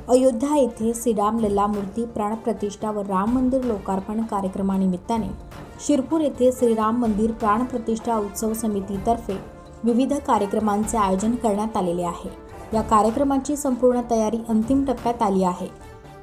अयोध्या येथे श्रीराम लल्ला मूर्ती प्राणप्रतिष्ठा व राम मंदिर लोकार्पण कार्यक्रमानिमित्ताने शिरपूर येथे श्रीराम मंदिर प्राणप्रतिष्ठा उत्सव समितीतर्फे विविध कार्यक्रमांचे आयोजन करण्यात आलेले आहे। या कार्यक्रमाची संपूर्ण तयारी अंतिम टप्प्यात आली आहे।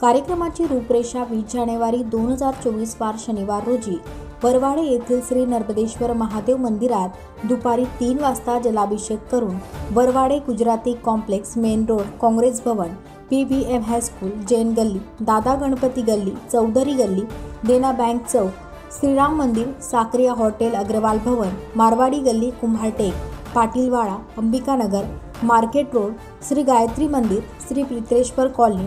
कार्यक्रमाची रूपरेषा 20 जानेवारी 2024 वार शनिवार रोजी वरवाडे येथील श्री नर्मदेश्वर महादेव मंदिरात दुपारी 3 वाजता जलाभिषेक करून Varwade Gujarati complex, main road, Congress Bhavan, PVM high school, Jain गल्ली, दादा गणपती गल्ली, चौधरी गल्ली, देना बैंक चौक, श्रीराम मंदिर, साकरिया हॉटेल, अग्रवाल भवन, मारवाडी गल्ली, कुम्हारटेक, पाटीलवाड़ा, अंबिका नगर, मार्केट रोड, श्री गायत्री मंदिर, श्री प्रीतेश्वर कॉलनी,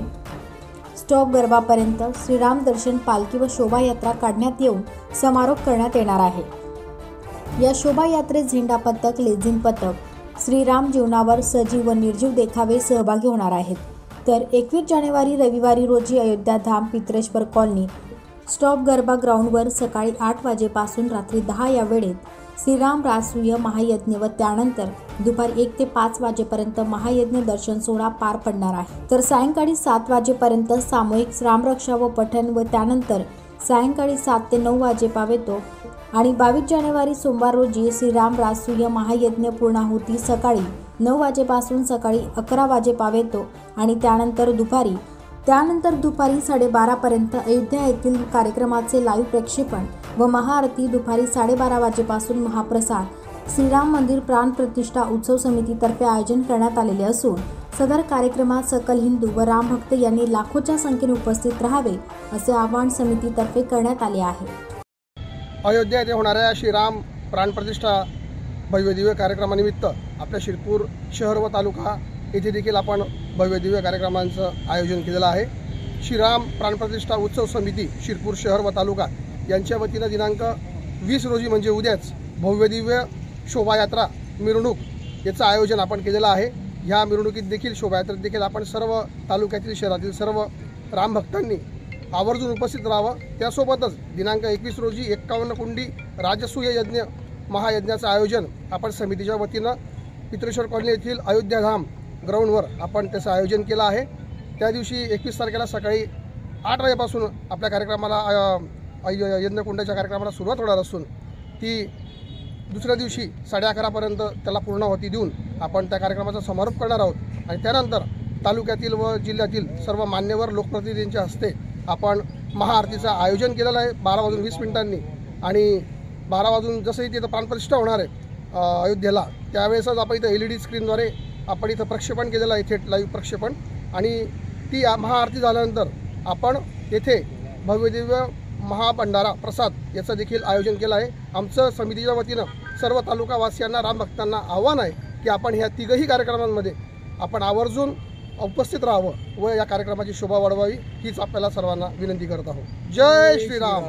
स्टॉप गरबापर्यंत श्रीराम दर्शन पालखी व शोभायात्रा काढण्यात येऊन समारोप करण्यात येणार आहे। या शोभायात्रेत झेंडा पथक, लेझिम पथक, श्रीराम जीवनावर सजीव व निर्जीव देखावे सहभागी होणार आहेत। तर 21 जानेवारी रविवारी रोजी अयोध्या धाम प्रीतेश्वर कॉलनी स्टॉप गरबा ग्राउंडवर सकाळी 8 वाजेपासून रात्री 10 या वेळेत श्रीराम राजसूय महायज्ञ व त्यानंतर दुपारी 1 ते 5 वाजेपर्यंत महायज्ञ दर्शन सोहळा पार पडणार आहे। तर सायंकाळी 7 वाजेपर्यंत सामूहिक रामरक्षा व पठण व त्यानंतर सायंकाळी 7 ते 9 वाजेपर्यंत आणि 22 जानेवारी सोमवार रोजी श्रीराम राजसूय महायज्ञ पूर्णाहुती सकाळी 9 वाजेपासून सकाळी 11 वाजेपर्यंत आणि त्यानंतर दुपारी 12:30 पर्यंत अयोध्या येथील कार्यक्रमाचे लाईव्ह प्रक्षेपण व महाआरती दुपारी 12:30 वाजेपासून महाप्रसाद श्रीराम मंदिर प्राणप्रतिष्ठा उत्सव समितीतर्फे आयोजन करण्यात आलेले असून सदर कार्यक्रमात सकल हिंदू व राम भक्त यांनी लाखोच्या संख्येने उपस्थित राहावे असे आवाहन समितीतर्फे करण्यात आले आहे। अयोध्या येथे होणाऱ्या श्रीराम प्राणप्रतिष्ठा भव्यदिव्य कार्यक्रमानिमित्त आपल्या शिरपूर शहर व तालुका येथे देखील आपण भव्यदिव्य कार्यक्रमांचं आयोजन केलेलं आहे। श्रीराम प्राणप्रतिष्ठा उत्सव समिती शिरपूर शहर व तालुका यांच्या वतीनं दिनांक 20 रोजी म्हणजे उद्याच भव्यदिव्य शोभायात्रा मिरवणूक याचं आयोजन आपण केलेलं आहे। ह्या मिरवणुकीत देखील शोभायात्रेत देखील आपण सर्व तालुक्यातील शहरातील सर्व रामभक्तांनी आवर्जून उपस्थित राहावं। त्यासोबतच दिनांक 21 रोजी 51 कुंडी राजसूय यज्ञ महायज्ञाचं आयोजन आपण समितीच्या वतीनं प्रीतेश्वर कॉलनी येथील अयोध्या धाम ग्राउंडवर आपण त्याचं आयोजन केलं आहे। त्या दिवशी 21 तारखेला सकाळी 8 वाजेपासून आपल्या कार्यक्रमाला यज्ञकुंडाच्या कार्यक्रमाला सुरुवात होणार असून ती दुसऱ्या दिवशी 11:30 पर्यंत त्याला पूर्णाहुती देऊन आपण त्या कार्यक्रमाचा समारोप करणार आहोत। आणि त्यानंतर तालुक्यातील व जिल्ह्यातील सर्व मान्यवर लोकप्रतिनिधींच्या हस्ते आपण महाआरतीचं आयोजन केलेलं आहे 12:20 आणि 12 जसंही तिथं प्राणप्रतिष्ठा होणार आहे अयोध्येला त्यावेळेसच आपण इथं LED स्क्रीनद्वारे आपण इथं प्रक्षेपण केलेलं आहे, थेट लाईव्ह प्रक्षेपण। आणि ती महाआरती झाल्यानंतर आपण येथे भव्यदिव्य महाभंडारा प्रसाद याचं देखील आयोजन केलं आहे। आमचं समितीच्या वतीनं सर्व तालुकावासियांना रामभक्तांना आव्हान आहे की आपण ह्या तिघही कार्यक्रमांमध्ये आपण आवर्जून उपस्थित राहावं व या कार्यक्रमाची शोभा वाढवावी हीच आपल्याला सर्वांना विनंती करत आहोत। जय श्रीराम।